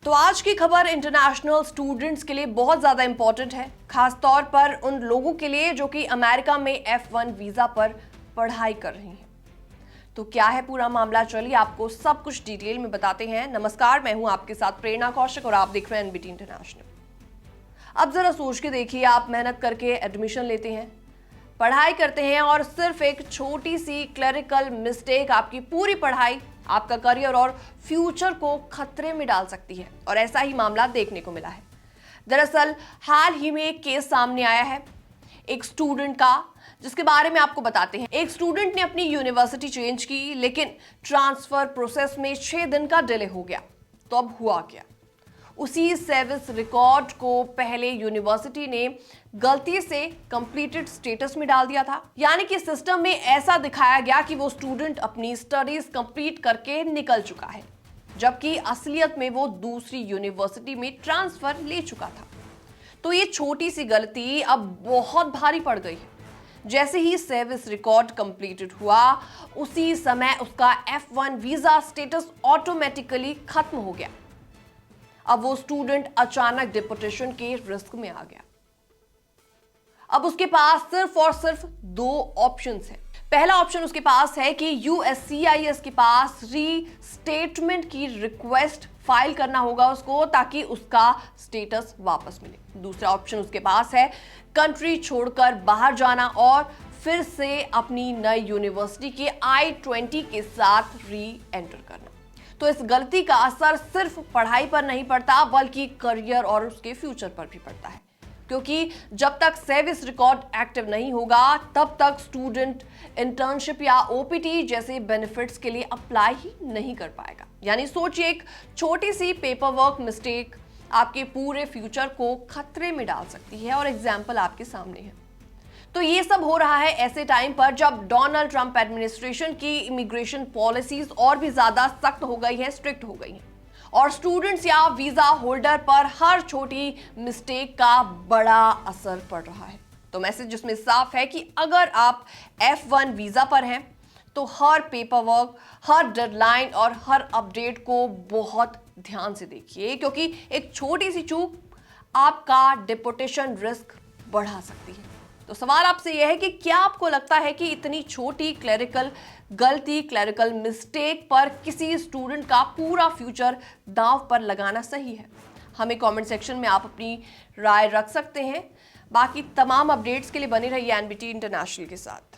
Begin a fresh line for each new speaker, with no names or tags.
तो आज की खबर इंटरनेशनल स्टूडेंट्स के लिए बहुत ज़्यादा इंपॉर्टेंट है, खास तौर पर उन लोगों के लिए जो कि अमेरिका में F1 वीज़ा पर पढ़ाई कर रही हैं। तो क्या है पूरा मामला, चलिए आपको सब कुछ डिटेल में बताते हैं। नमस्कार, मैं हूं आपके साथ प्रेरणा कौशिक और आप देख रहे हैं एनबीटी इंटरनेशनल। अब जरा सोच के देखिए, आप मेहनत करके एडमिशन लेते हैं, पढ़ाई करते हैं और सिर्फ एक छोटी सी क्लरिकल मिस्टेक आपकी पूरी पढ़ाई, आपका करियर और फ्यूचर को खतरे में डाल सकती है। और ऐसा ही मामला देखने को मिला है। दरअसल हाल ही में एक केस सामने आया है एक स्टूडेंट का, जिसके बारे में आपको बताते हैं। एक स्टूडेंट ने अपनी यूनिवर्सिटी चेंज की, लेकिन ट्रांसफर प्रोसेस में 6 दिन का डिले हो गया। तो अब हुआ क्या? उसी सर्विस रिकॉर्ड को पहले यूनिवर्सिटी ने गलती से कंप्लीटेड स्टेटस में डाल दिया था, यानी कि सिस्टम में ऐसा दिखाया गया कि वो स्टूडेंट अपनी स्टडीज कंप्लीट करके निकल चुका है, जबकि असलियत में वो दूसरी यूनिवर्सिटी में ट्रांसफर ले चुका था। तो ये छोटी सी गलती अब बहुत भारी पड़ गई है। जैसे ही सर्विस रिकॉर्ड कंप्लीटेड हुआ, उसी समय उसका F1 वीजा स्टेटस ऑटोमेटिकली खत्म हो गया। अब वो स्टूडेंट अचानक डिपोर्टेशन के रिस्क में आ गया। अब उसके पास सिर्फ और सिर्फ 2 ऑप्शंस हैं। पहला ऑप्शन उसके पास है कि USCIS के पास रीस्टेटमेंट की रिक्वेस्ट फाइल करना होगा उसको, ताकि उसका स्टेटस वापस मिले। दूसरा ऑप्शन उसके पास है कंट्री छोड़कर बाहर जाना और फिर से अपनी नई यूनिवर्सिटी के I-20 के साथ री एंटर करना। तो इस गलती का असर सिर्फ पढ़ाई पर नहीं पड़ता, बल्कि करियर और उसके फ्यूचर पर भी पड़ता है, क्योंकि जब तक सर्विस रिकॉर्ड एक्टिव नहीं होगा, तब तक स्टूडेंट इंटर्नशिप या OPT जैसे बेनिफिट्स के लिए अप्लाई ही नहीं कर पाएगा। यानी सोचिए, एक छोटी सी पेपर वर्क मिस्टेक आपके पूरे फ्यूचर को खतरे में डाल सकती है। और एग्जाम्पल आपके सामने है। तो ये सब हो रहा है ऐसे टाइम पर जब डोनाल्ड ट्रंप एडमिनिस्ट्रेशन की इमिग्रेशन पॉलिसीज और भी ज्यादा सख्त हो गई है, स्ट्रिक्ट हो गई है, और स्टूडेंट्स या वीजा होल्डर पर हर छोटी मिस्टेक का बड़ा असर पड़ रहा है। तो मैसेज जिसमें साफ है कि अगर आप F1 वीजा पर हैं, तो हर पेपर वर्क, हर डेडलाइन और हर अपडेट को बहुत ध्यान से देखिए, क्योंकि एक छोटी सी चूक आपका डिपोर्टेशन रिस्क बढ़ा सकती है। तो सवाल आपसे यह है कि क्या आपको लगता है कि इतनी छोटी क्लरिकल गलती, क्लरिकल मिस्टेक पर किसी स्टूडेंट का पूरा फ्यूचर दांव पर लगाना सही है? हमें कमेंट सेक्शन में आप अपनी राय रख सकते हैं। बाकी तमाम अपडेट्स के लिए बने रहिए एनबीटी इंटरनेशनल के साथ।